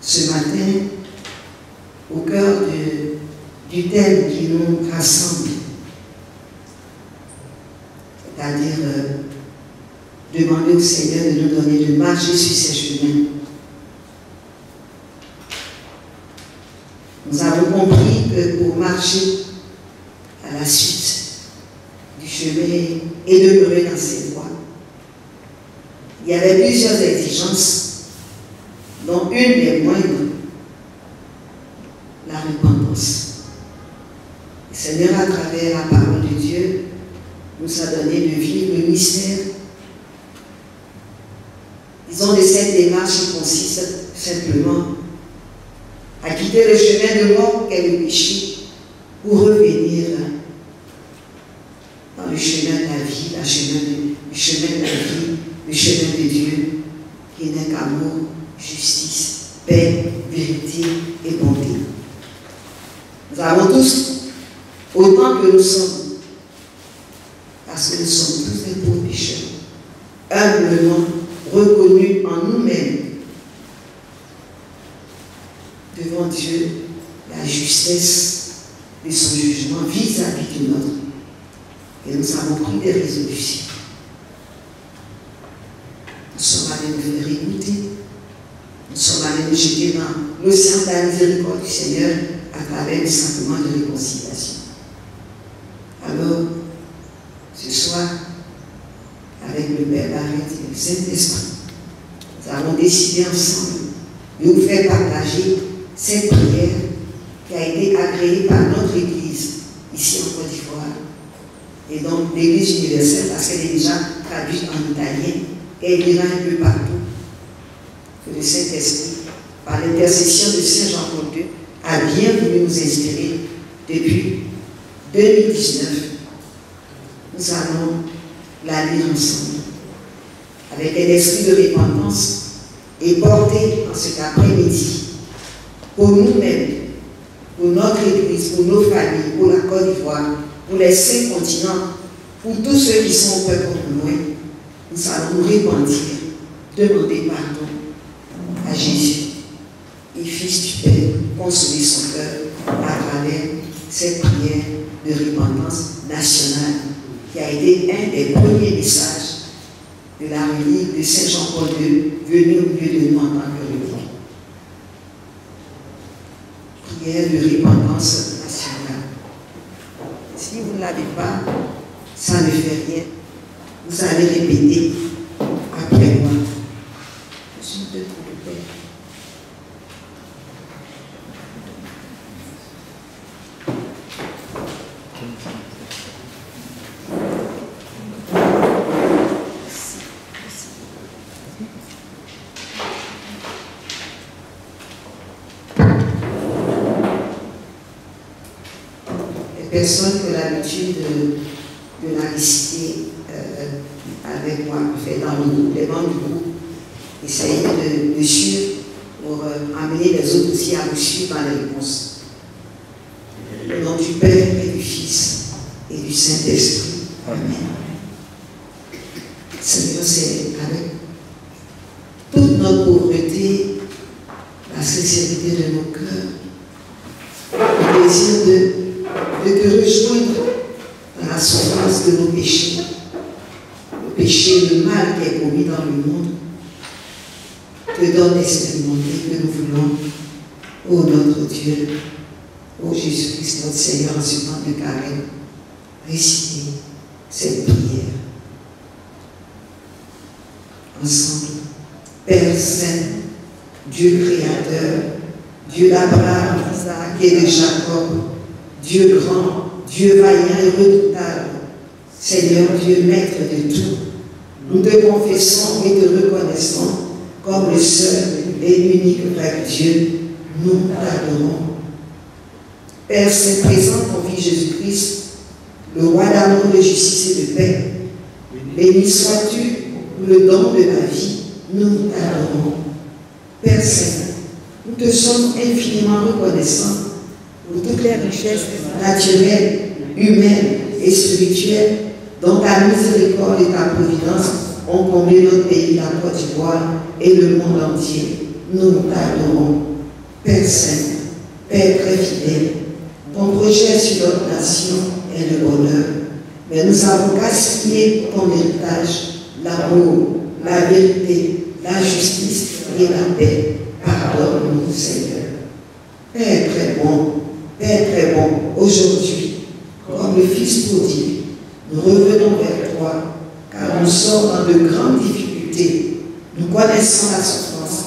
ce matin au cœur du thème qui nous rassemble, c'est-à-dire demander au Seigneur de nous donner de marcher sur ses chemins. Nous avons compris que pour marcher à la suite du chemin et demeurer dans ses voies, il y avait plusieurs exigences, dont une des moindres, la repentance. Le Seigneur, à travers la parole de Dieu, nous a donné de vivre le mystère. Disons de cette démarche qui consiste simplement à quitter le chemin de mort qu'est le péché pour revenir dans le chemin de la vie, le chemin de la vie, le chemin de Dieu, qui n'est qu'amour, justice, paix, vérité et bonté. Nous avons tous, autant que nous sommes, parce que nous sommes tous des pauvres pécheurs, humblement reconnus en nous-mêmes devant Dieu la justesse de son jugement vis-à-vis du nôtre. Et nous avons pris des résolutions. Nous sommes allés nous faire écouter. Nous sommes allés nous jeter dans l'océan de la miséricorde du Seigneur à travers le sacrement de réconciliation. Alors, ce soir, avec le Père Barrette et le Saint-Esprit, nous avons décidé ensemble de vous faire partager cette prière qui a été agréée par notre Église ici en Côte d'Ivoire et donc l'Église universelle parce qu'elle est déjà traduite en italien et elle ira un peu partout. Que le Saint-Esprit, par l'intercession de Saint Jean-Paul II, a bien voulu nous inspirer depuis 2019. Nous allons la lire ensemble avec un esprit de repentance et porter en cet après-midi pour nous-mêmes, pour notre Église, pour nos familles, pour la Côte d'Ivoire, pour les 5 continents, pour tous ceux qui sont au peuple loin. Nous allons nous repentir, demander pardon à Jésus et Fils du Père, consoler son cœur à travers cette prière de repentance nationale qui a été un des premiers messages de la relique de Saint Jean-Paul II venu au milieu de nous en tant que relique. Prière de repentance nationale. Si vous ne l'avez pas, ça ne fait rien. Vous allez répéter après moi. Je suis de pour le Père. Personne qui a l'habitude de la réciter avec moi, en fait, dans le groupe, les membres du groupe, essayez de suivre pour amener les autres aussi à vous suivre dans les réponses. Au nom du Père et du Fils et du Saint-Esprit. Amen. Seigneur, c'est avec toute notre pauvreté, la sincérité de nos cœurs, le désir de te rejoindre dans la souffrance de nos péchés, le péché, le mal qui est commis dans le monde, te donne expérimenter que nous voulons, ô notre Dieu, ô Jésus-Christ, notre Seigneur, en ce temps de carême, réciter cette prière. Ensemble, Père Saint, Dieu Créateur, Dieu d'Abraham, d'Isaac et de Jacob, Dieu grand, Dieu vaillant et redoutable, Seigneur Dieu maître de tout, nous te confessons et te reconnaissons comme le seul et l'unique vrai Dieu, nous t'adorons. Père Saint, présente ton Fils Jésus-Christ, le roi d'amour, de justice et de paix. Béni sois-tu pour le don de la vie, nous t'adorons. Père Saint, nous te sommes infiniment reconnaissants pour toutes les richesses naturelles, humaines et spirituelles dont ta miséricorde et ta providence ont comblé notre pays, la Côte d'Ivoire et le monde entier. Nous t'adorons. Père Saint, Père très fidèle, ton projet sur notre nation est le bonheur, mais nous avons gaspillé ton héritage, l'amour, la vérité, la justice et la paix. Pardonne-nous, Seigneur. Père très bon, aujourd'hui, comme le Fils prodigue, nous revenons vers toi, car nous sommes dans de grandes difficultés. Nous connaissons la souffrance.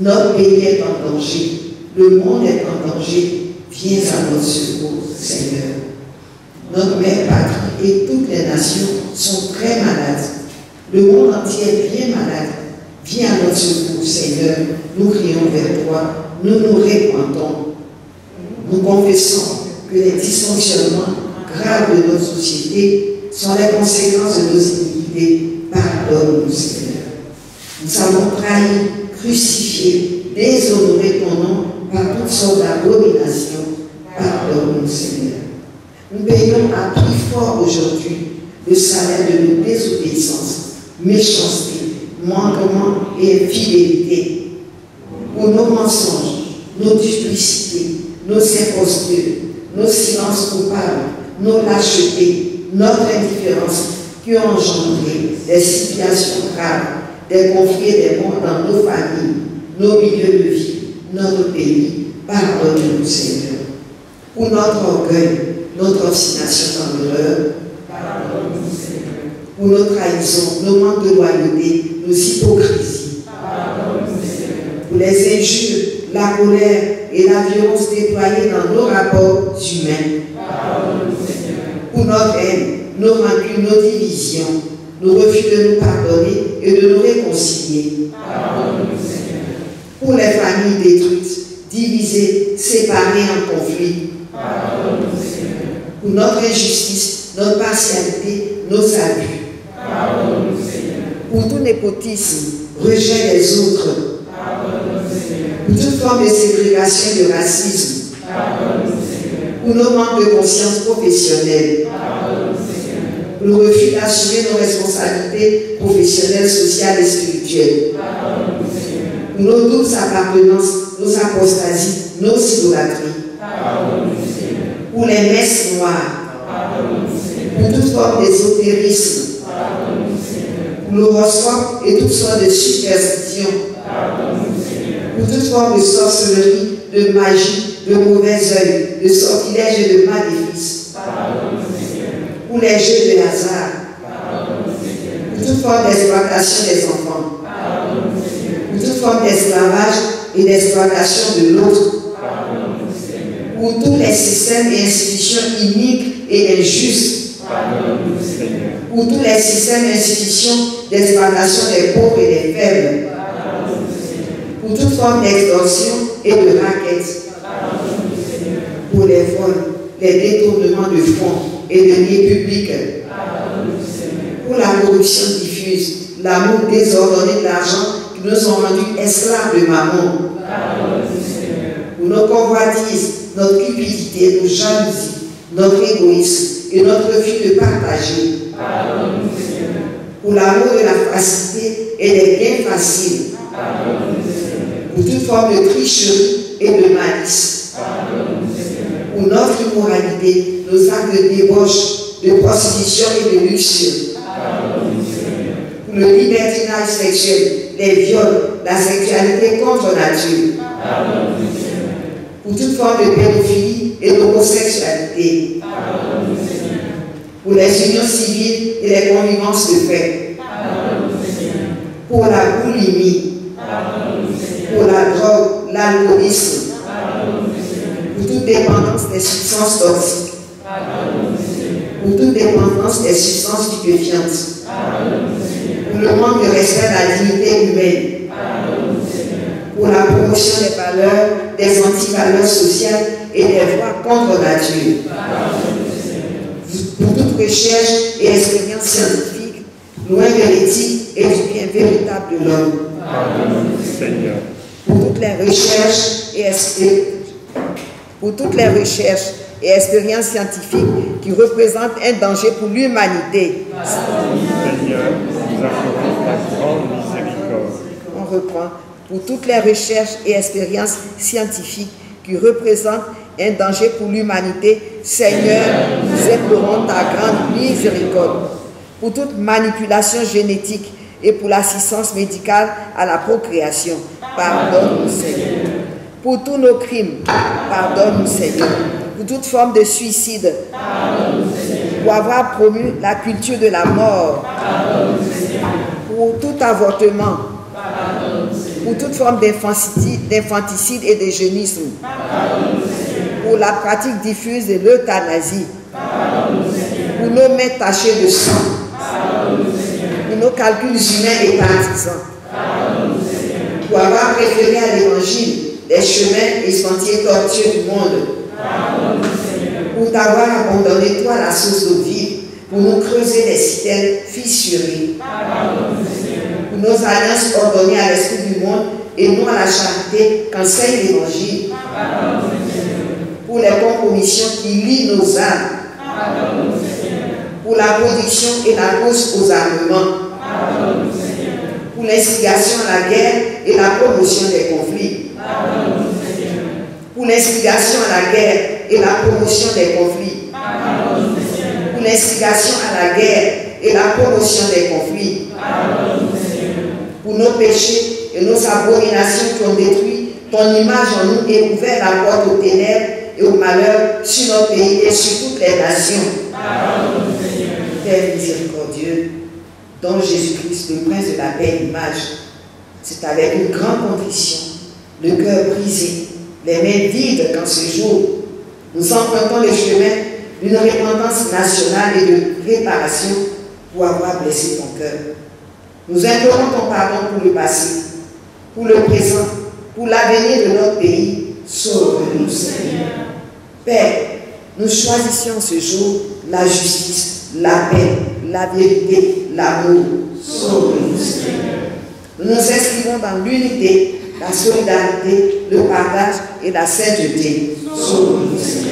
Notre pays est en danger. Le monde est en danger. Viens à notre secours, Seigneur. Notre mère patrie et toutes les nations sont très malades. Le monde entier est bien malade. Viens à notre secours, Seigneur. Nous crions vers toi. Nous nous répandons. Nous confessons que les dysfonctionnements graves de notre société sont les conséquences de nos iniquités. Pardonne-nous, Seigneur. Nous avons trahi, crucifié, déshonoré ton nom par toutes sortes d'abominations. Pardonne-nous, Seigneur. Nous payons à prix fort aujourd'hui le salaire de nos désobéissances, méchanceté, manquement et infidélité. Pour nos mensonges, nos duplicités, nos impostures, nos silences coupables, nos lâchetés, notre indifférence qui ont engendré des situations graves, des conflits et des morts dans nos familles, nos milieux de vie, notre pays. Pardonne-nous, Seigneur. Pour notre orgueil, notre obstination dans l'erreur, pardonne-nous, Seigneur. Pour nos trahisons, nos manques de loyauté, nos hypocrisies, pardonne-nous, Seigneur. Pour les injures, la colère et la violence déployées dans nos rapports humains, pardonne-nous, Seigneur. Pour notre haine, nos rancunes, nos divisions, nos refus de nous pardonner et de nous réconcilier, pardonne-nous, Seigneur. Pour les familles détruites, divisées, séparées en conflit, pardonne-nous, Seigneur. Pour notre injustice, notre partialité, nos abus, pardonne-nous, Seigneur. Pour tout népotisme, rejet des autres, pardonne-nous, Seigneur. Pour toute forme de ségrégation et de racisme, pardonne-nous, Seigneur. Pour nos manques de conscience professionnelle, pardonne-nous, Seigneur. Pour le refus d'assumer nos responsabilités professionnelles, sociales et spirituelles, pardonne-nous, Seigneur. Pour nos doubles appartenances, nos apostasies, nos idolâtries, pardonne-nous, Seigneur. Pour les messes noires, pardonne-nous, Seigneur. Pour toute forme d'ésotérisme, pardonne-nous, Seigneur. Pour l'horoscope et toutes sortes de superstitions, pardonne-nous, Seigneur. Pour toute forme de sorcellerie, de magie, de mauvais œil, de sortilège et de maléfice, pardonne-nous, Seigneur. Pour les jeux de hasard, pardonne-nous, Seigneur. Pour toute forme d'exploitation des enfants, pardonne-nous, Seigneur. Pour toute forme d'esclavage et d'exploitation de l'autre, pardonne-nous, Seigneur. Pour tous les systèmes et institutions iniques et injustes, pardonne-nous, Seigneur. Pour tous les systèmes et institutions d'exploitation des pauvres et des faibles, pardonne-nous, Seigneur. Pour toute forme d'extorsion et de raquette, pardonne-nous, Seigneur. Pour les vols, les détournements de fonds et de liens publics, pardonne-nous, Seigneur. Pour la corruption diffuse, l'amour désordonné de l'argent qui nous ont rendus esclaves de mammon, pardonne-nous, Seigneur. Pour nos convoitises, notre cupidité, nos jalousies, notre égoïsme et notre refus de partager, pardonne-nous, Seigneur. Pour l'amour de la facilité et des gains faciles, pardonne-nous, Seigneur. Pour toute forme de tricherie et de malice, pardonne-nous, Seigneur. Pour notre immoralité, nos actes de débauche, de prostitution et de luxure, pardonne-nous, Seigneur. Pour le libertinage sexuel, les viols, la sexualité contre nature, pardonne-nous, Seigneur. Pour toute forme de pédophilie et d'homosexualité, pardonne-nous, Seigneur. Pour les unions civiles et les convivences de fait, pardonne-nous, Seigneur. Pour la boulimie, pardonne-nous, Seigneur. Pour la drogue, l'alcoolisme, pardonne-nous, Seigneur. Pour toute dépendance des substances toxiques, pardonne-nous, Seigneur. Pour toute dépendance des substances stupéfiantes, pardonne-nous, Seigneur. Pour le manque de respect de la dignité humaine, pardonne-nous, Seigneur. Pour la promotion des valeurs, des antivaleurs sociales et des voies contre nature, pardonne-nous, Seigneur. Pour toute recherche et expérience scientifique, loin de l'éthique et du bien véritable de l'homme, pardonne-nous, Seigneur. Pour toutes les recherches et expériences scientifiques qui représentent un danger pour l'humanité, Seigneur, nous accordons ta grande miséricorde. On reprend. pour toutes les recherches et expériences scientifiques qui représentent un danger pour l'humanité, Seigneur, nous implorons ta grande miséricorde. Pour toute manipulation génétique et pour l'assistance médicale à la procréation, pardonne-nous, Seigneur. Pour tous nos crimes, pardonne-nous, Seigneur. Pour toute forme de suicide, pardonne-nous, Seigneur. Pour avoir promu la culture de la mort, pardonne-nous, Seigneur. Pour tout avortement, pardonne-nous, Seigneur. Pour toute forme d'infanticide et d'eugénisme, pardonne-nous, Seigneur. Pour la pratique diffuse de l'euthanasie, pardonne-nous, Seigneur. Pour nos mains tachées de sang, pardonne-nous, Seigneur. Pour nos calculs humains et partisans, pardonne-nous, Seigneur. Pour avoir préféré à l'évangile les chemins et sentiers tortueux du monde, pardonne-nous, Seigneur. Pour t'avoir abandonné, toi, la source d'eau vive, pour nous creuser des citernes fissurées, pardonne-nous, Seigneur. Pour nos alliances ordonnées à l'esprit du monde et non à la charité qu'enseigne l'évangile, pardonne-nous, Seigneur. Pour les compromissions qui lient nos âmes, pardonne-nous, Seigneur. Pour la production et la course aux armements, pardonne-nous, Seigneur. Pour l'instigation à la guerre et la promotion des conflits, pardonne-nous, Seigneur. Pour l'instigation à la guerre et la promotion des conflits, pardonne-nous, Seigneur. Pour l'instigation à la guerre et la promotion des conflits, pardonne-nous, Seigneur. Pour nos péchés et nos abominations qui ont détruit ton image en nous et ouvert la porte aux ténèbres et au malheur sur notre pays et sur toutes les nations, pardonne-nous, Seigneur. Père miséricordieux, dont Jésus-Christ, le prince de la paix, l'image, c'est avec une grande contrition, le cœur brisé, les mains vides qu'en ce jour, nous empruntons le chemin d'une repentance nationale et de réparation pour avoir blessé ton cœur. Nous implorons ton pardon pour le passé, pour le présent, pour l'avenir de notre pays. Sauve-nous, Seigneur. Père, nous choisissions ce jour la justice, la paix, la vérité, l'amour. Sauve-nous, Seigneur. Nous nous inscrivons dans l'unité, la solidarité, le partage et la sainteté. Sauve-nous, Seigneur.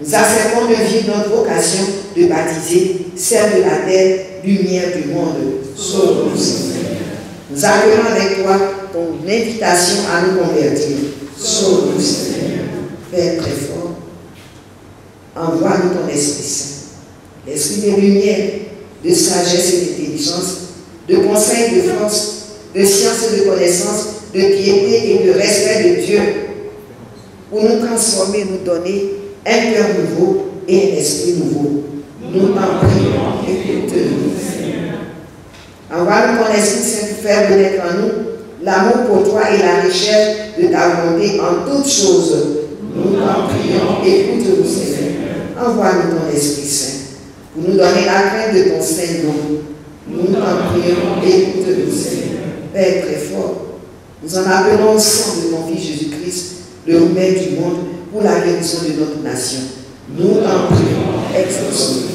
Nous acceptons de vivre notre vocation de baptiser, celle de la terre, lumière du monde. Sauve-nous, Seigneur. Nous accueillons avec toi ton invitation à nous convertir. Sauve-nous, Seigneur. Père très fort, envoie-nous ton Esprit Saint, l'Esprit de lumière, de sagesse et d'intelligence, de conseil, de force, de science et de connaissance, de piété et de respect de Dieu, pour nous transformer, nous donner un cœur nouveau et un esprit nouveau. Nous t'en prions, écoute-nous, Seigneur. Envoie-nous ton Esprit Saint pour faire connaître en nous l'amour pour toi et la recherche de ta volonté en toutes choses. Nous t'en prions, écoute-nous, Seigneur. Envoie-nous ton Esprit Saint pour nous donner la crainte de ton Saint-Nom. Nous t'en prions, écoute-nous, Seigneur. Père très fort, nous en appelons au sang de ton Fils Jésus-Christ, le remède du monde, pour la guérison de notre nation. Nous t'en prions, exauce-nous.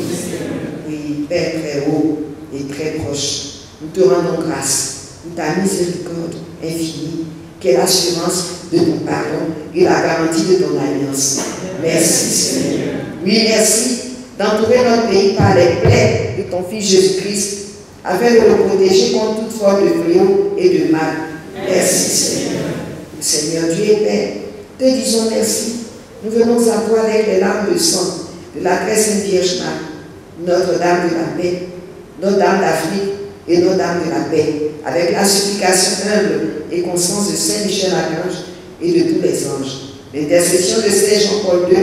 Oui, Père très haut et très proche, nous te rendons grâce pour ta miséricorde infinie, qui est l'assurance de ton pardon et la garantie de ton alliance. Merci, Seigneur. Oui, merci d'entourer notre pays par les plaies de ton Fils Jésus-Christ, afin de le protéger contre toute forme de fléau et de mal. Merci, Seigneur. Seigneur Dieu et Père, te disons merci. Nous venons à toi avec les larmes de sang de la très sainte Vierge Marie, Notre-Dame de la paix, Notre-Dame d'Afrique et Notre-Dame de la paix, avec la supplication humble et constance de Saint Michel Archange et de tous les anges. L'intercession de Saint Jean-Paul II,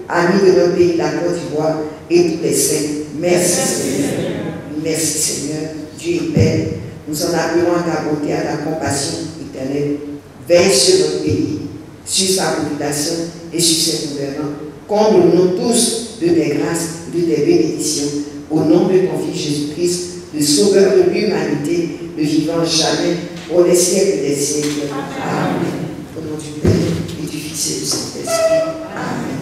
ami de notre pays, la Côte d'Ivoire, et tous les saints. Merci, Seigneur. Merci, Seigneur, Dieu et Père. Nous en appelons à ta bonté, à ta compassion éternelle. Veille sur notre pays, sur sa population et sur ses gouvernants. Comble-nous tous de tes grâces, de tes bénédictions. Au nom de ton Fils Jésus-Christ, le Sauveur de l'humanité, le vivant jamais, pour les siècles des siècles. Amen. Au nom du Père et du Fils et du Saint-Esprit. Amen.